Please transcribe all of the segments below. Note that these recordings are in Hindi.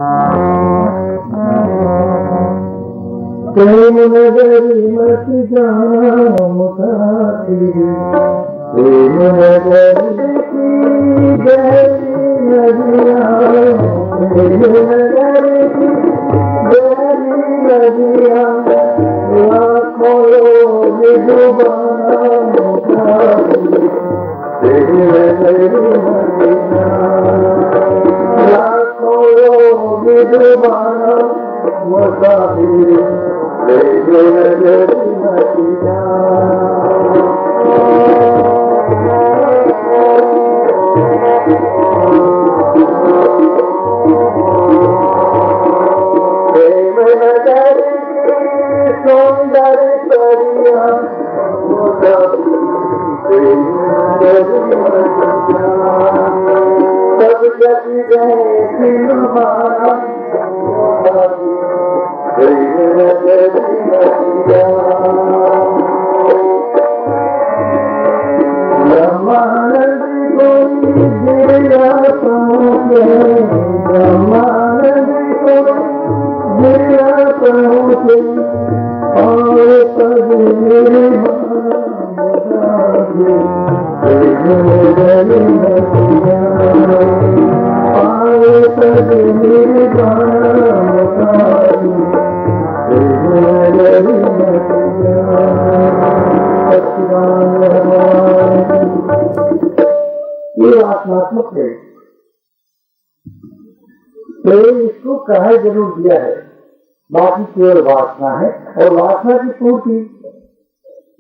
प्रेम नगरी मत जाओ मुसाफिर, प्रेम नगरी की गहरी नदियाँ, प्रेम नगरी की गहरी नदियाँ, लाखों लोग डूबाना मुसाफिर, प्रेम नगरी मदीना, लाखों लोग डूबाना मुसाफिर, प्रेम नगरी मदीना। प्रेम नगरी की सौंदर्य परियां, प्रेम नगरी मदीना, सब जग गए फिल्माना, प्रेम नगरी मदीना। ब्रह्मानंद कोई गिरिया पहुँचे, ब्रह्मानंद कोई गिरिया पहुँचे, और पद मेरे प्रेम नगरी मदीना, और पद मेरे ये आत्मात्मक प्रेम, प्रेम इसको कहा जरूर दिया है, बाकी केवल वासना है, और वासना की पूर्ति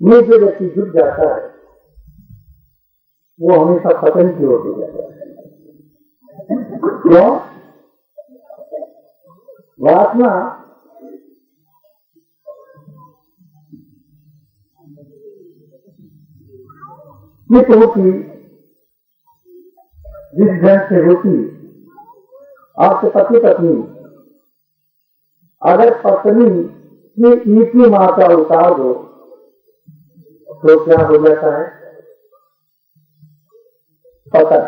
में जो व्यक्ति जुट जाता है वो हमेशा पतन की ओर ले जाता है। क्यों? वासना की पूर्ति जिस ढंग से होती, आपके पति पत्नी अगर पत्नी की ईट की मात्रा उतार दो तो क्या हो जाता है? पतन।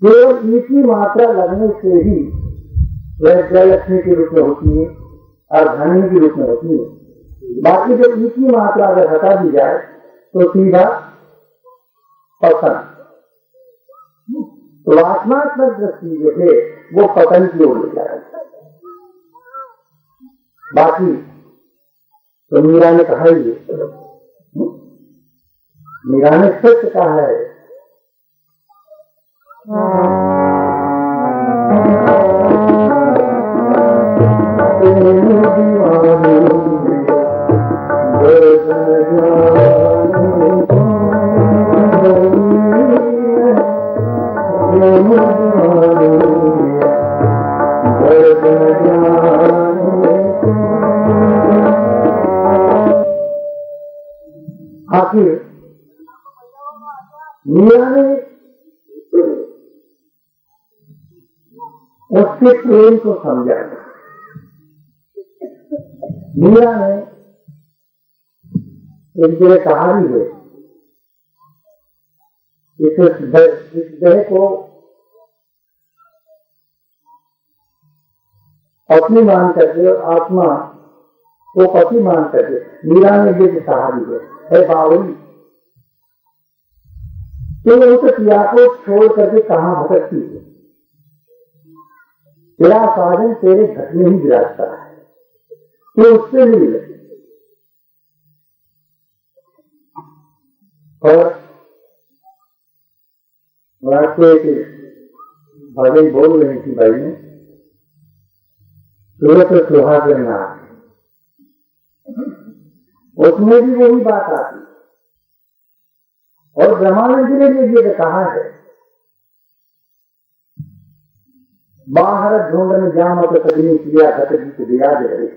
केवल ईट की मात्रा लगने से ही वह जयलक्ष्मी के रूप में होती है और धनी के रूप में होती है। बाकी जब ईट की मात्रा अगर हटा दी जाए तो सीधा पतन। वासनात्मक दृष्टि जो है वो पतन की ओर ले जाएगा। बाकी तो मीरा ने कहा ही, मीरा ने सच कहा है, आखिर मीरा ने उसके प्रेम को समझा। मीरा ने एक जगह कहा भी है, इस देह को अपनी मान करके और आत्मा को पति मान करके मीरा ने ये कहा भी है बावली, तो उस पिया को छोड़ करके कहाँ भटकती है? तेरा साधन तेरे घर में ही विराजता है, तो उससे मिल। और भजन बोल रही थी भाई ने, सूरत सुहागना, उसमें भी वही बात आती। और ब्रह्मानंद जी ने भी ये कहा है, बाहर ढूंढन जामत कदमी किया घट गीत विराज रहे।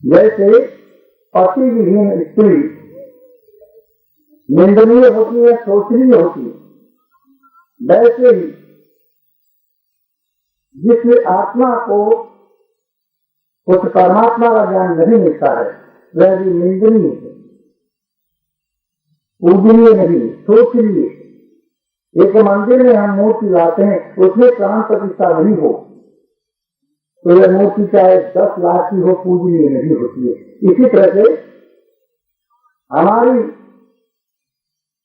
जैसे पति विहीन स्त्री निंदनीय होती है, शोचनीय होती है, वैसे ही जिस आत्मा को कुछ परमात्मा का ज्ञान नहीं मिलता है वह भी निंदनीय है, पूजनीय नहीं, शोचनीय। एक मंदिर में हम मूर्ति लाते हैं, उसमें प्राण प्रतिष्ठा नहीं हो तो यह मूर्ति चाहे 10 लाख की हो, पूजनीय नहीं होती है। इसी तरह से हमारी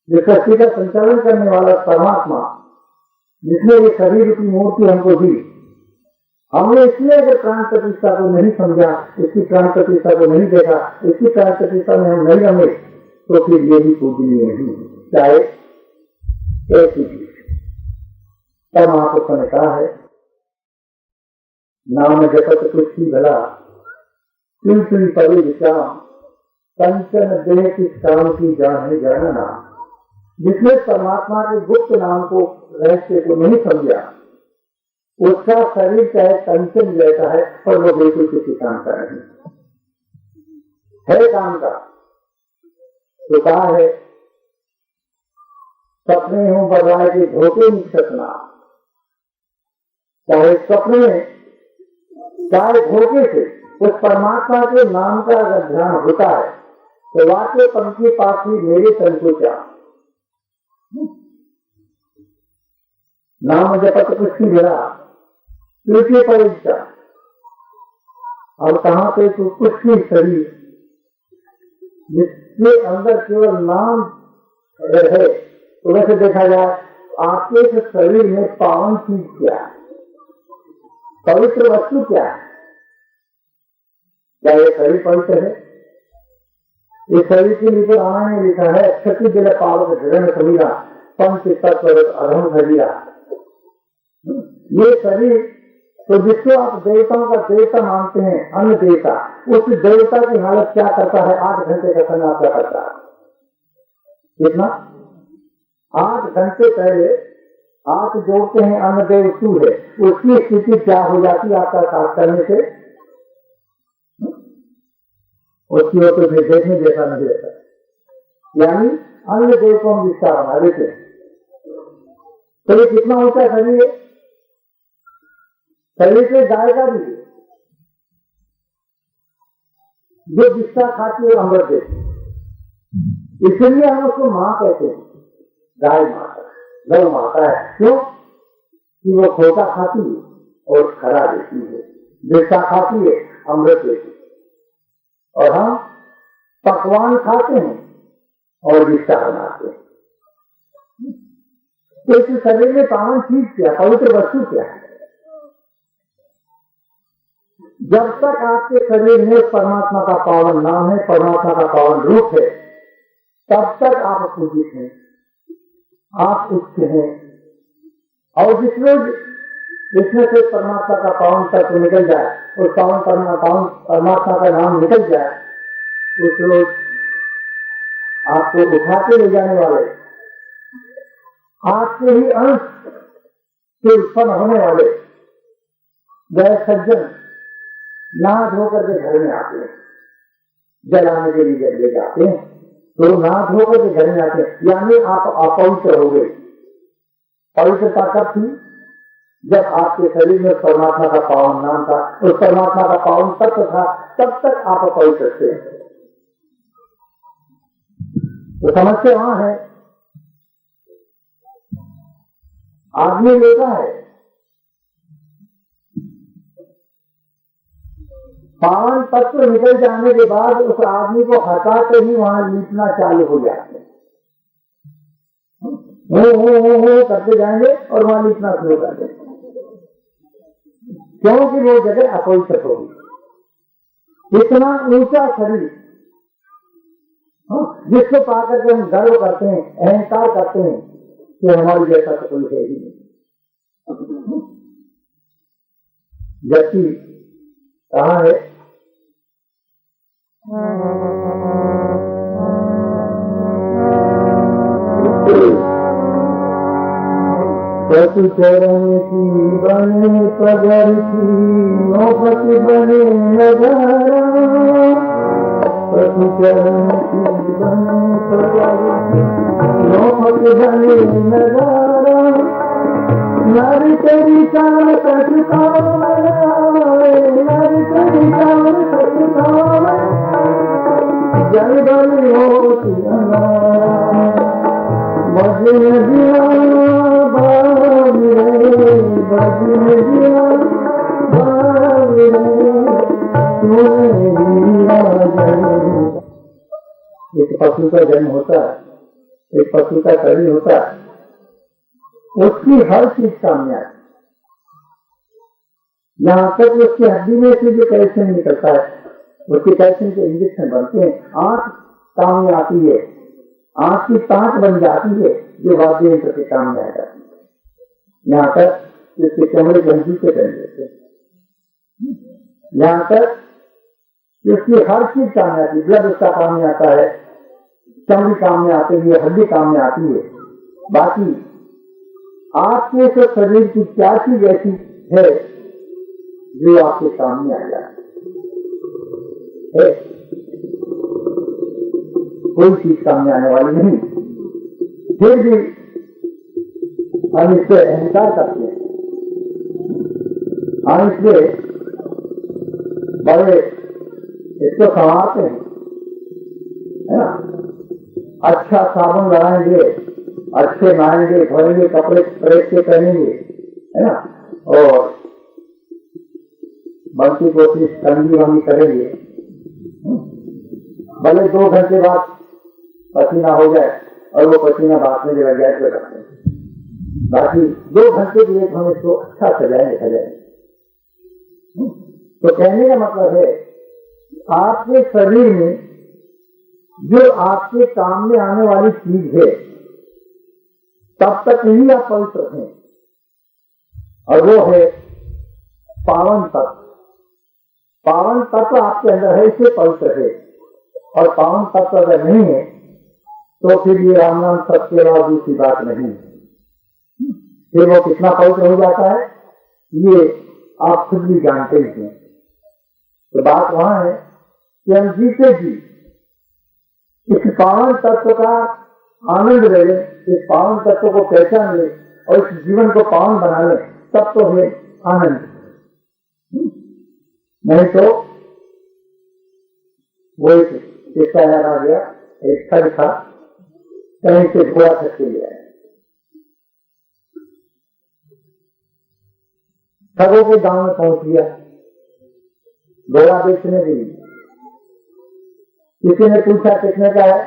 जो सृष्टि का संचालन करने वाला परमात्मा, जिसने ये शरीर रूपी मूर्ति हमको दी, हमने इसलिए अगर प्राण प्रतिष्ठा को नहीं समझा, इसकी प्राण प्रतिष्ठा को नहीं देखा, इसकी प्राण प्रतिष्ठा में हम नहीं रमे, तो फिर ये भी पूजनीय नहीं, चाहे ऐसी भी। तब महापुरुषों ने कहा है, नाम जपत कुछ भला चुन चुन पड़े विचार, कंचन देह किस काम की जाने जानना। जिसने परमात्मा के गुप्त नाम को, रहस्य को नहीं समझा, उसका शरीर चाहे कंचन रहता है और वो बिल्कुल किसी काम का नहीं है। काम का तो कहा है, सपने हो बजाय के धोखे नहीं सकना। चाहे सपने चाहे धोखे से उस परमात्मा के नाम का अगर ध्यान होता है तो वाक्य पंक्ति पाठी मेरे तन को क्या नाम जपत पुष्टि भरा तृतीय परीक्षा। अब कहां पे तो कुछ ही शरीर जिसके अंदर केवल नाम रहे, तो वैसे देखा जाए आपके इस शरीर में पावन चीज क्या है, पवित्र वस्तु क्या है? क्या ये शरीर पवित्र है? इस शरीर के लिए रामायण में लिखा है, क्षति जल पावक धरण समीरा पंच तत्व अधम धरिया। ये शरीर तो जिसको आप देवताओं का देवता मानते हैं, अन्य देवता, उस देवता की हालत क्या करता है? 8 घंटे का समय क्या करता है? कितना? 8 घंटे पहले आप जोड़ते हैं अन्न देव सूर्य, उसकी स्थिति क्या हो जाती है आपका साथ करने से? उसकी वो तो फिर देखने जैसा नहीं रहता। यानी अन्य देव को हम विस्तार बना देते हैं। तो ये कितना ऊंचा शरीर है? शरीर से गाय का भी जो विस्तार खाती है अमृत देती, इसलिए हम उसको माँ कहते हैं। गाय माता, गौ माता है। क्यों? कि वो खोटा खाती है और खरा देती है, विस्तार खाती है, अमृत देती है। और हम पकवान खाते हैं और विस्तार बनाते हैं। तो इस शरीर में पावन चीज क्या, पवित्र वस्तु क्या है? जब तक आपके शरीर में परमात्मा का पावन नाम है, परमात्मा का पावन रूप है, तब तक आप पूजित हैं, आप उच्च हैं। और जिस रोज इसमें से परमात्मा का पावन तत्व निकल जाए, उस पावन परमात्मा का नाम निकल जाए, उस रोज आपको उठाते ले जाने वाले, आपके ही अंश से उत्पन्न होने वाले वह सज्जन नहा धोकर के घर में आते हैं। जलाने के लिए जब ले जाते हैं तो नहा धोकर के घर में आते हैं, यानी आप अपवित्र हो गए। पवित्रता कब थी? जब आपके शरीर में परमात्मा का पावन नाम था, उस परमात्मा का पावन तत्व था, तब तक आप अपवित्र थे। तो समस्या वहां है। आदमी लेता है, पावन तत्व निकल जाने के बाद उस आदमी को हटाते ही वहां लीपना चालू हो जाते हैं। हो करते जाएंगे और वहां लीपना शुरू कर देंगे, क्योंकि वो जगह अपवित्र होगी। इतना ऊंचा शरीर जिसको पाकर के हम गर्व करते हैं, अहंकार करते हैं कि हमारी जैसा तो कोई है ही नहीं। जबकि कहा है प्रति चरण की बने पगर की नौबत बने नजारा, प्रति चरण की बने पगर की नौबत बने नजारा। नारी तेरी चाल कटकावे, नारी तेरी चाल कटकावे, जल बल होती अनारा, मजे दिया पशु का जन्म होता है, एक पशु का शरीर होता है, उसकी हर चीज सामने आती, यहाँ तक उसकी हड्डी में से जो कैल्शियम निकलता है, उसके कैल्शियम के इंजेक्शन बनते हैं, आंख काम में आती है, आंख की ताक बन जाती है जो वाद्य यंत्र के काम में आ जाती है। यहाँ तक इसके चमड़े के जूते पहन देते हैं, यहाँ तक इसकी हर चीज काम में आती है, ब्लड उसका काम में आता है, चमड़ी काम में आती है, हड्डी काम में आती है। बाकी आपके तो शरीर की क्या चीज ऐसी है जो आपके सामने आ जाती है? कोई चीज सामने आने वाली नहीं। फिर भी हम इससे अहंकार करते हैं, हम इससे बड़े इसको संवारते हैं, है ना। अच्छा साबुन लगाएंगे, अच्छे नहाएंगे, धोएंगे, कपड़े प्रेस के पहनेंगे, है ना, और बनती कोशिश कंगी वंगी करेंगे। भले 2 घंटे बाद पसीना हो जाए और वो पसीना बात में लग जाए तो रखते हैं, बाकी 2 घंटे के लिए हम इसको अच्छा सजाएंगे। तो कहने का मतलब है आपके शरीर में जो आपके काम में आने वाली चीज है तब तक ही आप पवित्र हैं, और वो है पावन तत्व। पावन तत्व आपके अंदर है, इससे पवित्र है। और पावन तत्व अगर नहीं है तो फिर ये राम नाम सत्य के अलावा दूसरी बात नहीं। फिर वो कितना पवित्र हो जाता है ये आप खुद भी जानते ही हैं। तो बात वहां है कि हम जीते जी इस पावन तत्व का आनंद ले लें, इस पावन तत्व को पहचान ले और इस जीवन को पावन बना ले, तब तो है आनंद। नहीं तो वो एक किस्सा याद आ गया, एक ठग था, कहीं से घोड़ा खरीद के लिया, ठगों के गांव में पहुंच गया घोड़ा बेचने के लिए। किसी ने पूछा कितने का है,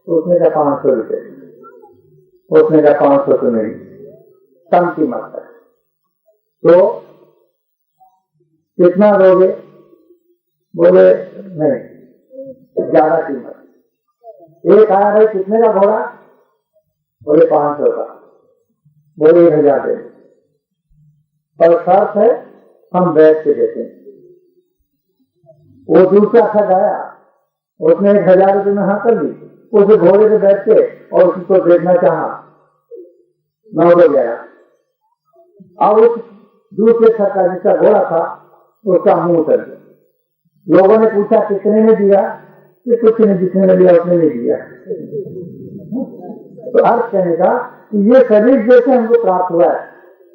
उसने कहा 500 रुपये। उसने कहा 500 तो नहीं, कम कीमत है। तो कितना दोगे? बोले नहीं, ज्यादा कीमत। एक आया, भाई कितने का घोड़ा? बोले 500 का। बोले 1000 दे, पर शर्त है हम बैठ के देखें। वो दूसरा ठग आया, उसने 1000 रुपये में हाँ कर ली, उस घोड़े पे बैठ के और उसको देखना चाहा, 9 हो गया। अब उस दूसरे ठग का जिसका घोड़ा था उसका मुंह उतर गया। लोगों ने पूछा कितने ने दिया? कि कुछ ने, जिसने ने दिया उसने नहीं दिया। तो अर्थ कहने का कि ये शरीर जैसे हमको प्राप्त हुआ है,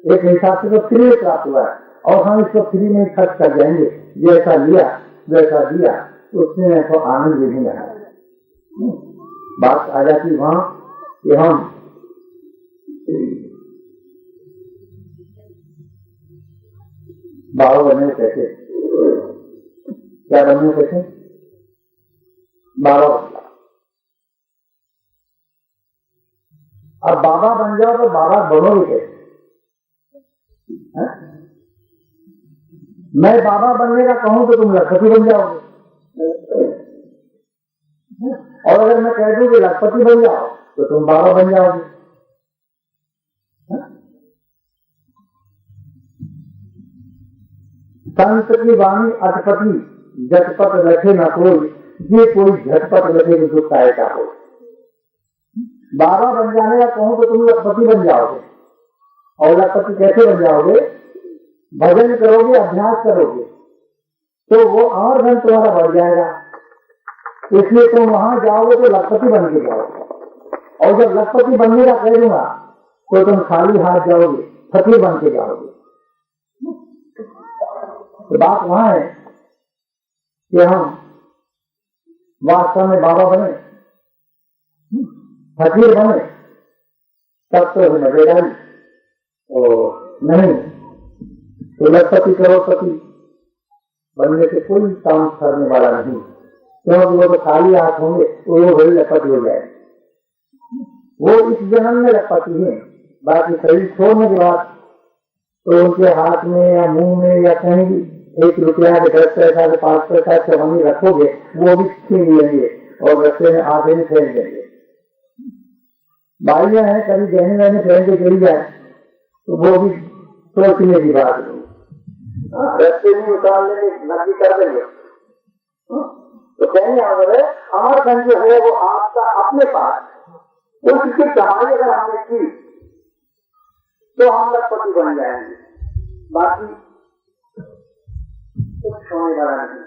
एक हिसाब से तो फ्री प्राप्त हुआ है, और हम इसको फ्री में खर्च कर जाएंगे, जैसा लिया वैसा दिया, उसमें तो आनंद भी नहीं आया। बात आ जाती वहां कि हम बाबा बने कैसे, क्या बने कैसे? बाबा बन जाओ। अब बाबा बन जाओ तो बाबा बनोगे कैसे? मैं बाबा बनने का कहूं तो तुम लखपति बन जाओगे, और अगर मैं कह दूं कि लखपति बन जाओ तो तुम बाबा बन जाओगे। संत की वाणी अटपटी, झटपट रखे न कोई, ये कोई झटपट रखे जो काय का हो। बाबा बन जाने का कहूं तो तुम लखपति बन जाओगे, और लखपति कैसे बन जाओगे? भजन करोगे, अभ्यास करोगे तो वो और धन तुम्हारा बढ़ जाएगा। इसलिए तुम वहां जाओगे तो लखपति बन के जाओगे, और जब लखपति बनने का कह दूंगा तो तुम खाली हाथ जाओगे, फकीर बन के जाओगे। तो बात वहां है कि हम वास्तव में बाबा बने, फकीर बने, तब तो मजेगा ही, और नहीं तो लखपति करोड़पति बनने से कोई काम करने वाला नहीं। क्योंकि वो तो खाली हाथ होंगे तो वो बड़ी लपट हो जाए। वो इस जन्म में लपटी है, बाकी शरीर छोड़ने के बाद तो उनके हाथ में या मुंह में या कहीं भी 1 रुपया के 10 पैसा के 5 पैसा चवन्नी रखोगे वो भी छीन लेंगे और रस्ते में आधे में फेंक देंगे। बाइयां हैं कभी गहने गहने फेंक के चली जाए तो वो भी सोचने की बात नहीं, रस्ते में उतारने में नक्की कर देंगे। तो कहने अमरधन जो है वो आपका अपने पास, उसकी कमाई अगर हमने की तो हम लखपति बन जाएंगे, बाकी कुछ होने वाला नहीं।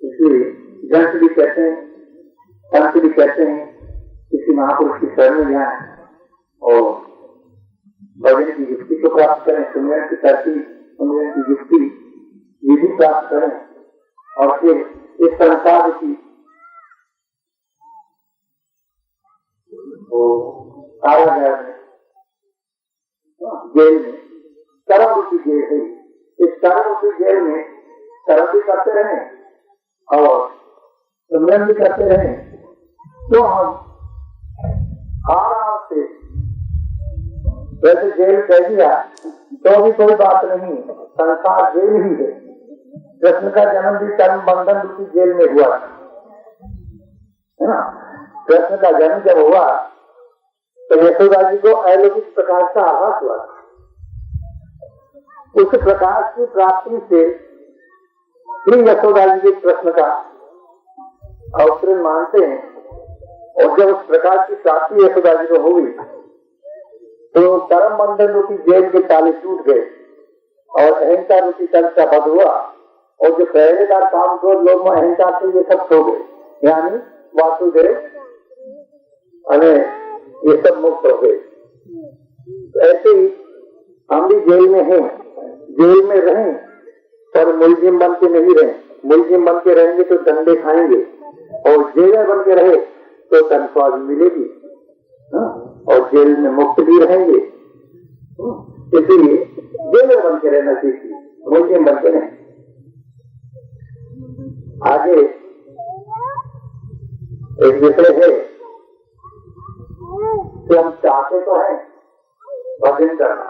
इसलिए ग्रंथ भी कहते हैं, पंथ भी कहते हैं, किसी महापुरुष की शरण में जाए और भजन की युक्ति को प्राप्त करें, सुमिरन की तरकीब, सुमिरन की युक्ति विधि प्राप्त करें और फिर इस संसार की कारागार में, जेल में, कर्म रूपी जेल है, इस कर्म रूपी जेल में कर्म भी करते रहें और सुमिरन भी करते रहें तो हम आराम से, वैसे जेल कह दिया तो भी कोई बात नहीं, संसार जेल ही है। कृष्ण का जन्म भी कर्म बंधन रूपी जेल में हुआ है ना। कृष्ण का जन्म जब हुआ तो यशोदा जी को अलौकिक प्रकाश का आभास हुआ। उस प्रकाश की प्राप्ति से श्री यशोदा जी के कृष्ण का अवतरण मानते हैं और जब उस प्रकाश की प्राप्ति यशोदा जी को हुई तो कर्म बंधन रूपी जेल के ताले टूट गए और अहंकार रूपी तंत्र का बध हुआ और जो पहलेदार काम क्रोध लोग में अहंकार से ये सब खो गए, यानी वासुदेव अने ये सब मुक्त हो गए। ऐसे ही हम भी जेल में हैं, जेल में रहें पर मुलजिम बन के नहीं रहें। मुलजिम बन के रहेंगे तो डंडे खाएंगे और जेलर बन के रहे तो तनख्वाह भी मिलेगी और जेल में मुक्त भी रहेंगे। इसलिए जेलर बन के रहना सीखिए, मुलजिम बन के रहें। आगे एक विषय है कि हम चाहते तो हैं भजन करना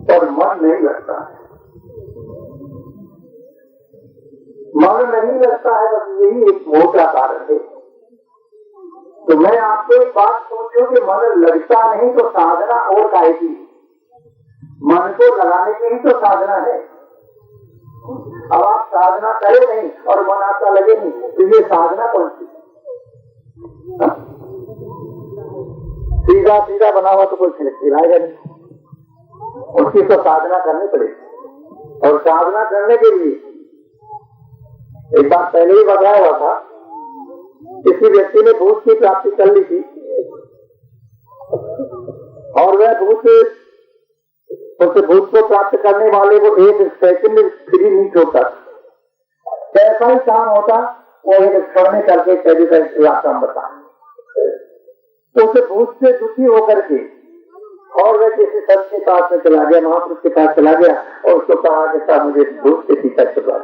पर मन नहीं लगता है, मन नहीं लगता है, बस यही एक मोटा कारण है। तो मैं आपको एक बात सोचूं कि मन लगता नहीं तो साधना और कायेगी, मन को लगाने की ही तो साधना है। अब आप साधना करें नहीं और मन आपका लगे नहीं तो ये साधना कौन सी? सीधा सीधा बना हुआ तो कोई खिलाएगा नहीं, उसकी तो साधना करनी पड़ेगी। और साधना करने के लिए एक बात पहले ही बताया हुआ था, किसी व्यक्ति ने भूत की प्राप्ति कर ली थी और वह भूत को प्राप्त करने वाले को 1 सेकंड फ्री नहीं छोड़ता। कैसा ही काम होता वो एक क्षण में करके रास्ता बता, तो उसे भूत से दुखी होकर के और वह किसी संत के पास में चला गया, महापुरुष के पास चला गया और उसको कहा कि साहब मुझे भूत से पीछा छुड़वा।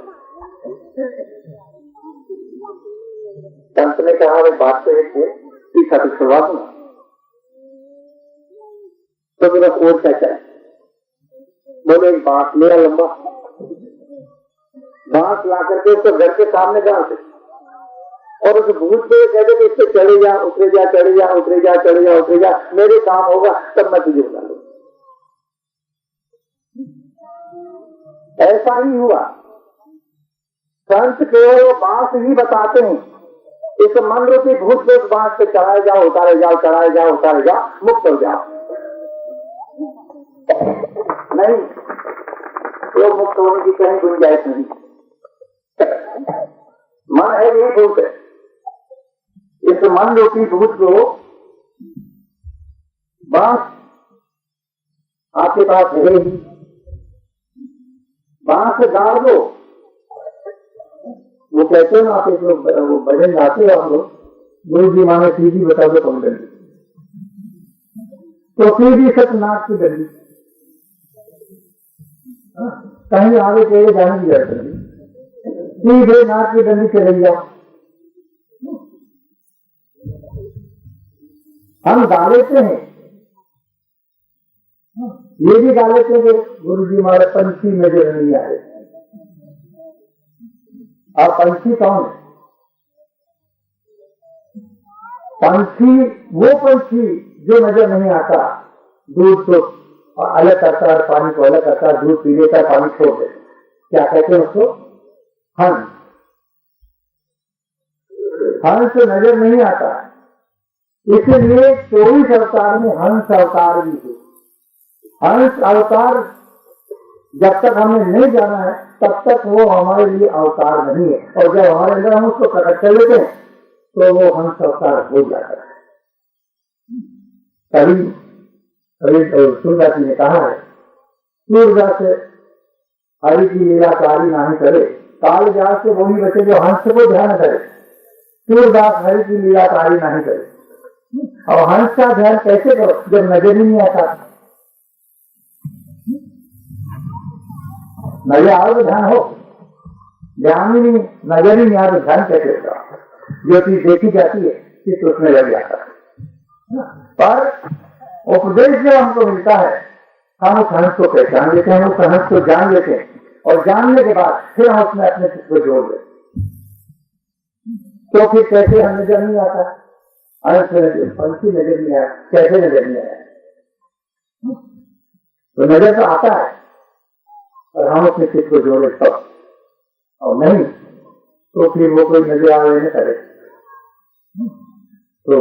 संत ने कहा भाई बात तो एक है, पीछा तो छुड़वा दूंगा, तो मेरा और क्या चाहिए? बोले एक बांस लिया, लंबा बांस ला करके उसको घर के सामने गाड़ दे और उस भूत को कहते कि इससे चढ़े जा उतरे जा, चढ़े जा उतरे जा, चढ़े जा उतरे जा, मेरे काम होगा तब मैं तुझे बुला लूं। ऐसा ही हुआ। संत केवल वो बांस ही बताते हैं, इस मन रूपी भूत को उस बांस पे चढ़ाए जाओ उतारे जाओ, चढ़ाए जाओ उतारे जाओ, मुक्त हो जाओ। नहीं, वो मुक्त होने की कहीं गुंजाइश नहीं। मन है ये भूत है, इस मन रूपी भूत को बांस आपके पास है ही, बांस गाड़ दो। वो कहते हैं आप एक लोग वो भजन गाते हो, हम लोग गुरु जी माने सीधी बता दो कौन डंडी, तो सीधी सतनाथ की डंडी, कहीं आगे तेरे जाने की जरूरत नहीं। सीधे नाक की डंडी चले जाओ। हम गा लेते हैं, ये भी गा लेते हैं गुरु जी हमारे पंछी नजर नहीं आए। अब पंछी कौन है? पंछी वो पंछी जो नजर नहीं आता, दूध तो अलग करता है, पानी को अलग करता है, दूध पी लेता है, पानी छोड़ देता। क्या कहते हैं उसको? हंस। हंस नजर नहीं आता, इसलिए 24 अवतार में हंस अवतार भी है। हंस अवतार जब तक हमें नहीं जाना है तब तक वो हमारे लिए अवतार नहीं है, और जब हमारे अंदर हम उसको प्रकट कर लेते हैं तो वो हंस अवतार हो जाता है। कभी सूरदास जी ने कहा है, सूरदास हरि की लीला कारी नहीं करे, काल जात से वही बचे जो हंस को ध्यान करे। सूरदास हरि की लीला कारी नहीं करे। और हंस का ध्यान कैसे करो जब नजर नहीं आता? नजर आओ तो ध्यान हो, ध्यान ही नहीं, नजर ही नहीं आ तो ध्यान कैसे होगा? जो चीज देखी जाती है कि उसमें लग जाता है। पर उपदेश जो हमको मिलता है, हम उस हंस को पहचान लेते हैं, हम उस हंस को जान लेते हैं, और जानने के बाद फिर हम उसमें अपने चित्त को जोड़ लेते। तो फिर कैसे हम नजर नहीं आता? पंछी नजर नहीं आया, कैसे नजर नहीं आया? तो नजर तो आता है, और हम अपने चित्त को जोड़े तब, और नहीं तो फिर वो कोई नजर आ रहे न करे। तो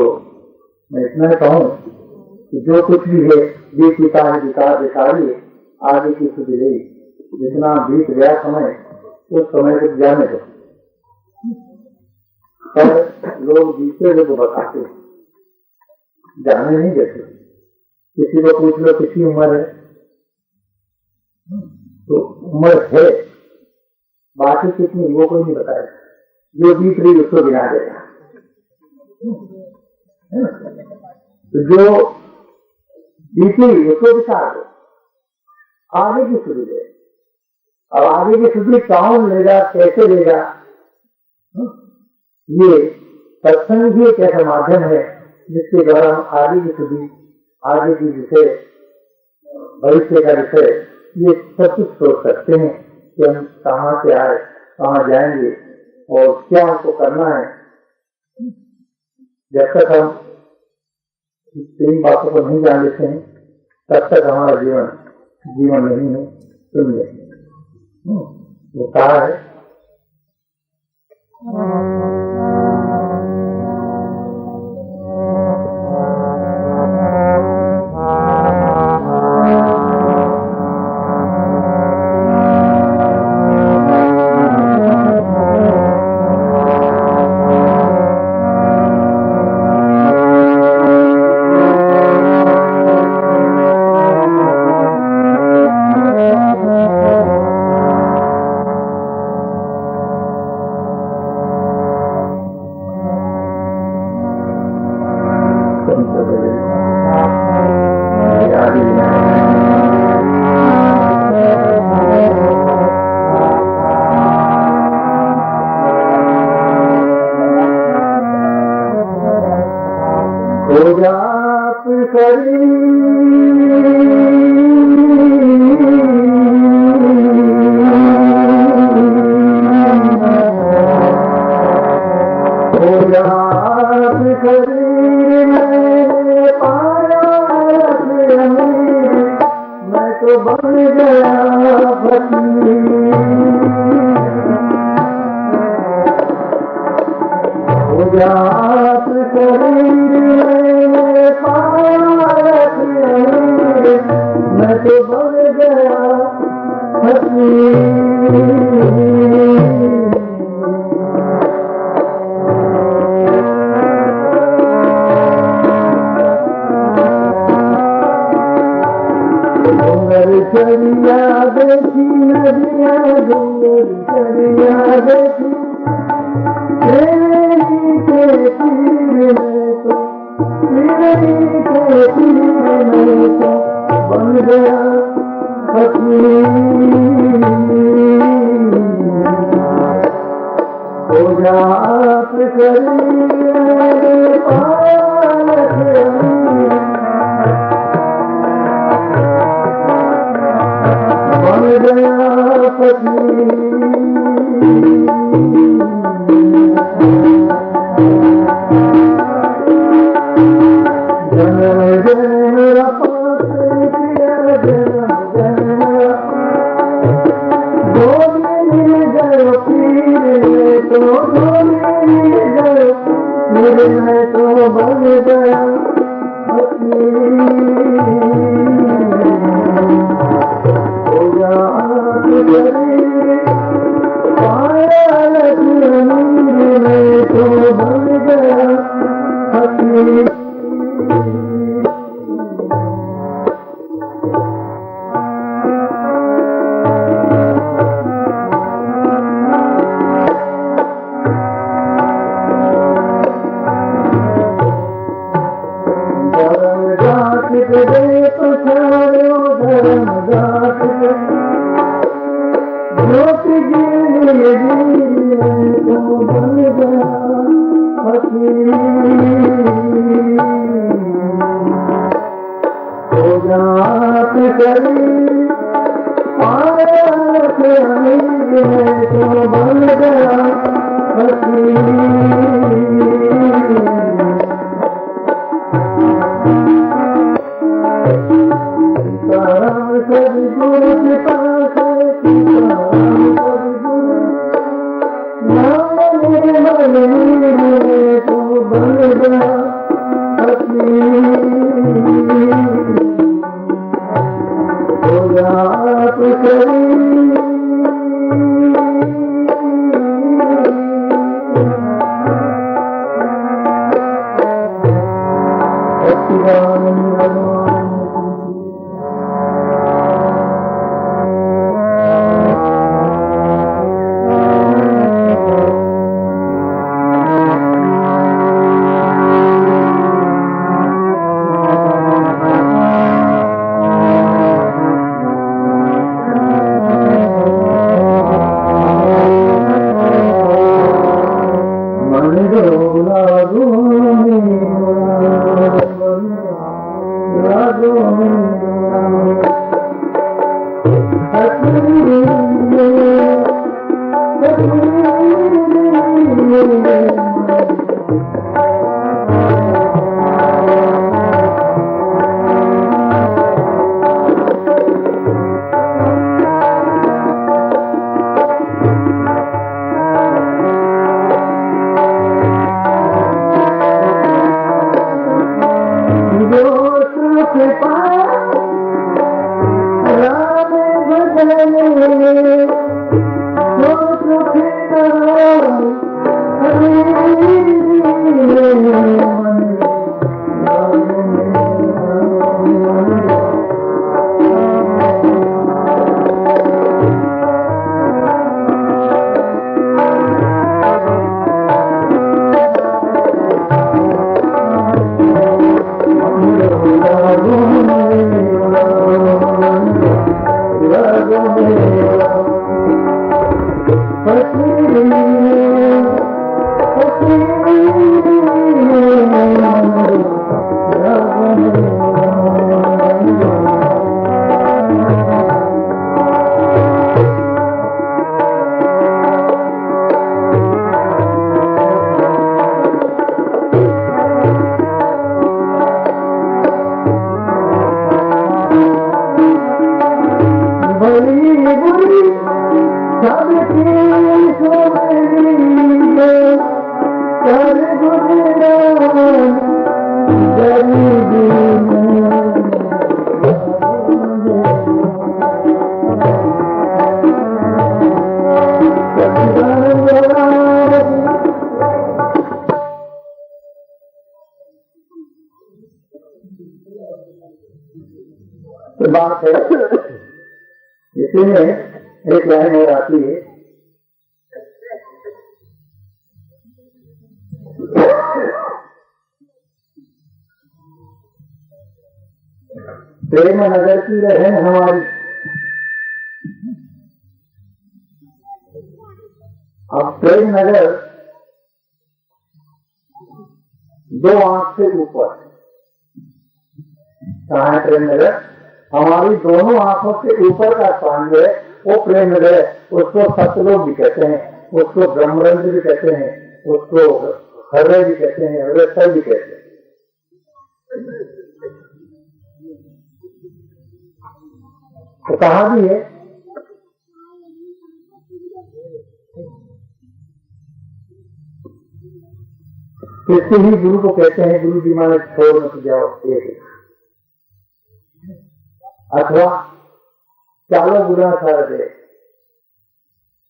मैं इतना ही कहूँ कि जो कुछ भी है बीत पिता है, विकार दिखाई है, आगे की सुधि रही, जितना बीत गया समय उस समय को जाने दो। पर लोग बीते हुए को बताते हैं, जाने नहीं देते। किसी को पूछ लो कितनी उम्र है, तो उम्र है, बाकी कितनी वो कोई नहीं बताएगा। जो बीत रही उसको गिना देगा। तो जो बीती उसको दिखा दो, आगे की सुधि दे। अब आगे की सुधि कौन लेगा, कैसे लेगा? ये सत्संग ही एक ऐसा माध्यम है जिसके द्वारा हम आगे की सुधि, आगे की विषय, भविष्य का विषय, ये सब कुछ सोच सकते हैं कि हम कहाँ से आए, कहाँ जाएंगे और क्या हमको करना है। जब तक हम इस तीन बातों को नहीं जान लेते हैं तब तक हमारा जीवन नहीं है। सुनिए वो कहा है, जाप करिए पालक बन गया पति बात है इसलिए एक लाइन और आती है, प्रेम नगर की रहन हमारी। अब प्रेम नगर दो आंख से ऊपर। कहाँ है प्रेम नगर? हमारी दोनों आंखों से ऊपर का स्थान जो है वो प्रेम नगर है। उसको सतलोक भी कहते हैं, उसको ब्रह्मरंध्र भी कहते हैं, उसको हृदय भी कहते हैं, हृदय भी कहते हैं। तो कहा भी है किसी ही गुरु को कहते हैं गुरु जी माने छोड़ मत जाओ एक, अथवा चालो गुना सार दे।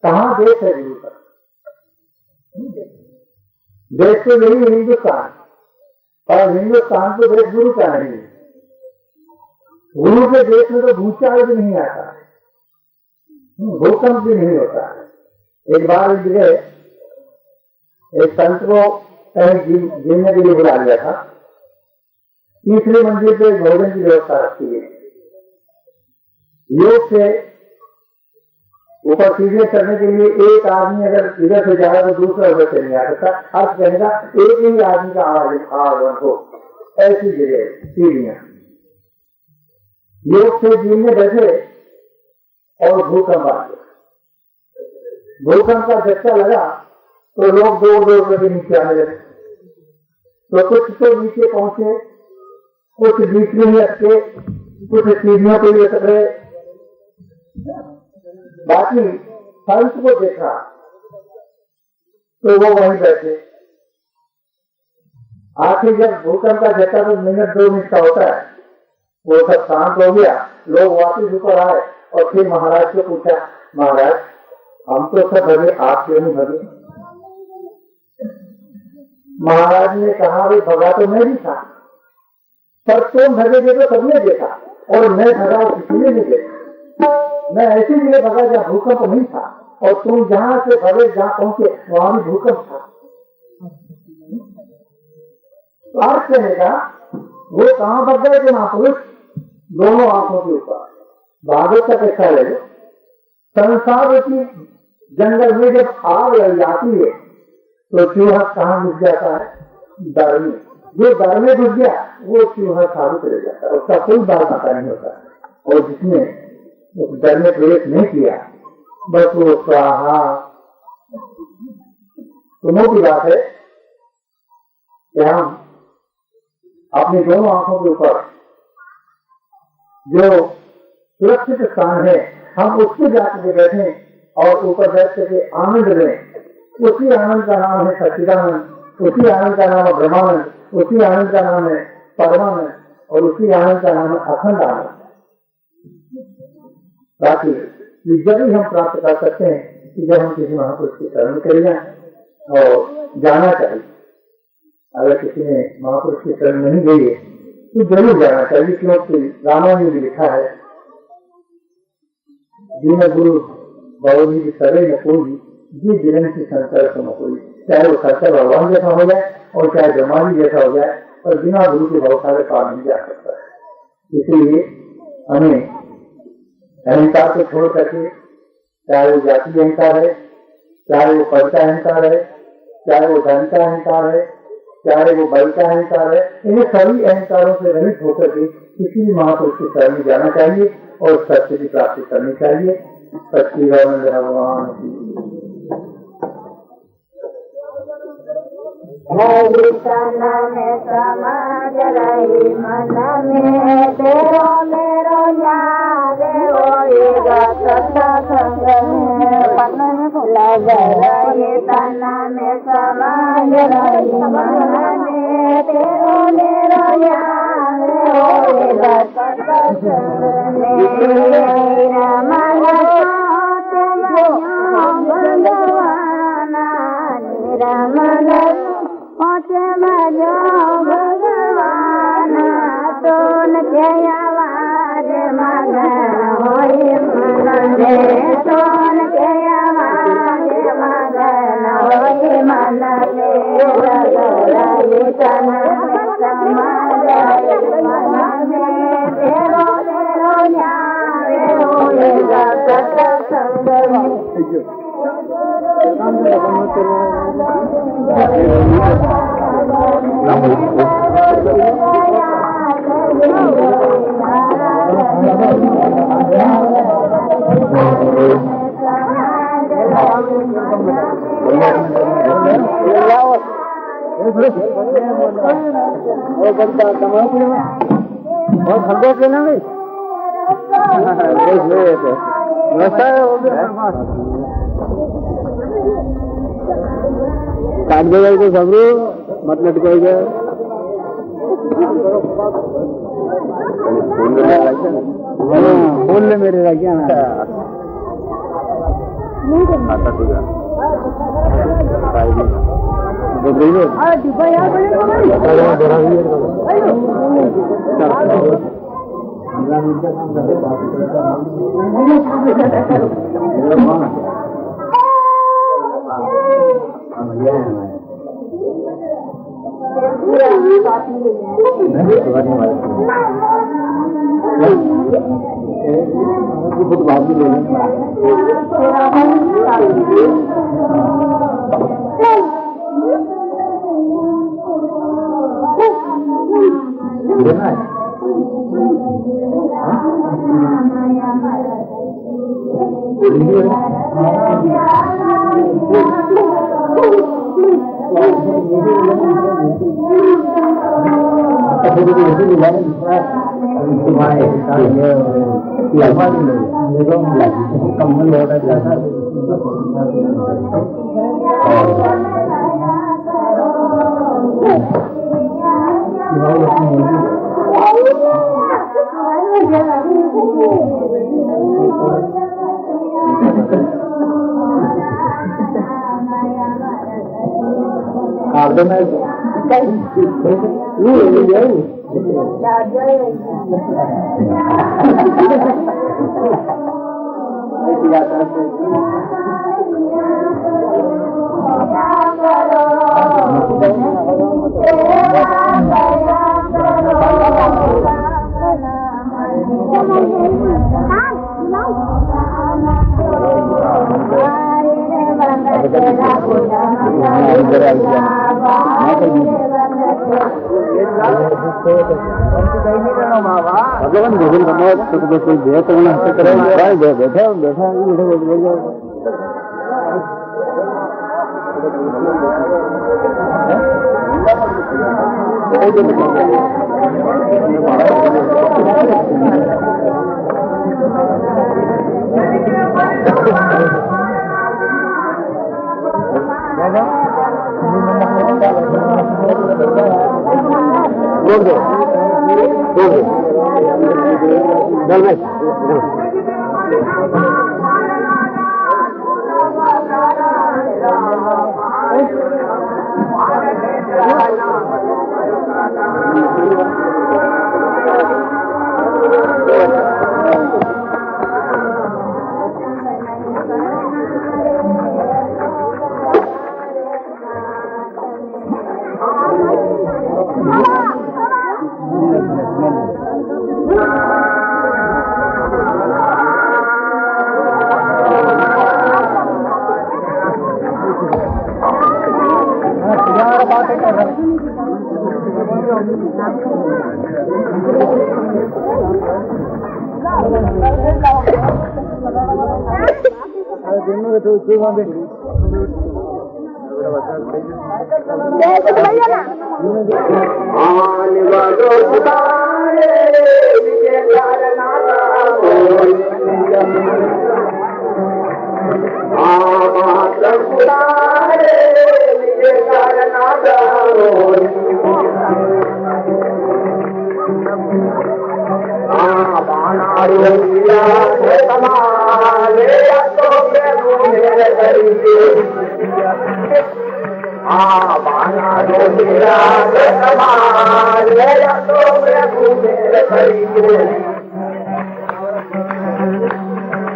कहाँ देश है गुरु का? देश तो यही हिंदुस्तान, और हिंदुस्तान तो देश गुरु का नहीं। गुरु के देश में तो भूचाल भी नहीं आता, भूकंप भी नहीं होता। एक बार एक जगह एक संत को जीने के लिए बुला लिया था। तीसरे मंजिल पे भोजन की व्यवस्था रखी है। योग से ऊपर सीढ़ियां चढ़ने के लिए एक आदमी अगर इधर से जाए तो दूसरा उधर से नहीं आ सकता। अर्थ कहेगा एक ही आदमी का आवागमन हो, ऐसी जगह सीढ़ियां। योग से जीने बैठे और भूकंप आ गया। भूकंप का झटका लगा तो लोग दौड़ दौड़ करके नीचे आने लगे। तो कुछ तो नीचे पहुंचे, कुछ बीच में ही अटके, कुछ सीढ़ियों पे ही अटक रहे। बाकी संत को देखा तो वो वहीं बैठे। आखिर जब भूकंप का झटका तो मिनट 2 मिनट का होता है, वो सब शांत हो गया। लोग वापिस ऊपर आए और फिर महाराज से पूछा, महाराज हम तो सब भगे, आप क्यों नहीं भगे? महाराज ने कहा भाई भगा तो मैं भी था, पर तुम भगे थे तो सबने देखा, और मैं भगा किसी ने नहीं देखा। मैं ऐसी जगह भगा जहाँ भूकंप नहीं था, और तुम जहाँ से भगे जहाँ पहुंचे वहां भी भूकंप था। अर्थ कहेगा वो कहाँ भग गए थे महापुरुष? दोनों आंखों के ऊपर। भागवत का कैसा है? संसार की जंगल में जब आग लग जाती है तो चूहा कहाँ घुस जाता है? डर में। जो डर में घुस गया वो चूहा साबित रह जाता है, उसका कोई बात आता नहीं होता। और जिसने उस डर में प्रवेश नहीं किया बस वो स्वाहा। तो मोटी बात है कि हम अपनी दोनों आंखों के ऊपर जो सुरक्षित स्थान है हम उसको जाकर बैठे और ऊपर बैठ करके आनंद लें। उसी आनंद का नाम है सच्चिदानंद, उसी आनंद का नाम है ब्रह्मानंद, उसी आनंद का नाम है परमानंद, और उसी आनंद का नाम है अखंड आनंद। ताकि जब ही हम प्राप्त कर सकते हैं कि जब हम किसी महापुरुष की शरण कर जाए और जाना चाहिए। अगर किसी ने महापुरुष की शरण नहीं गई है तो जरूर जाना चाहिए, क्योंकि रामायण में लिखा है दीन गुरु बहुवी सरे न कोई जी जीवन की संकर को न कोई। चाहे वो संकर भगवान जैसा हो जाए और चाहे ब्रह्माजी जैसा हो जाए, और बिना गुरु के बहुत सारे पार नहीं जा सकता है। इसीलिए हमें अहंकार को छोड़ करके, चाहे वो जाति अहंकार है, चाहे वो पद का अहंकार है, चाहे वो धन का अहंकार है, चाहे वो बल का अहंकार है, इन्हें सभी अहंकारों से रहित होकर के किसी भी महापुरुष की शरण में जाना चाहिए और सत्य की प्राप्ति करनी चाहिए। सच्चिदानंद भगवान की में समाज रही मन में तेरो मेरो ज्ञान होएगा सत्संग में पन भुला रही तन में समाज रही मन में तेरो मेरो ज्ञान होएगा सत्संग में रमन भगवाना रमन भगवान तोन के आवाज मगन होई मन में तोन के आवाज मगन होई मन में तन समाज मन में तेरो तेरो न्याय होएगा सत्संग में। काट देगा तो सबरू मत लटकाएगा बोल ले मेरे क्या आता तुझा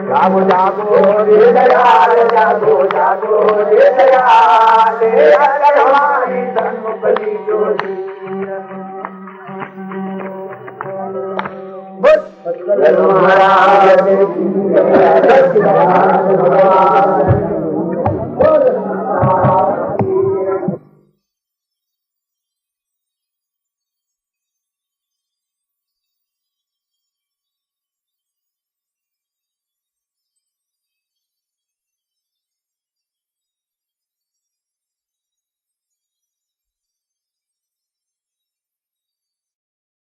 जागो जागो रे दयाल जागो जागो रे दयाल अगर हमारी धर्म बली ज्योति महाराज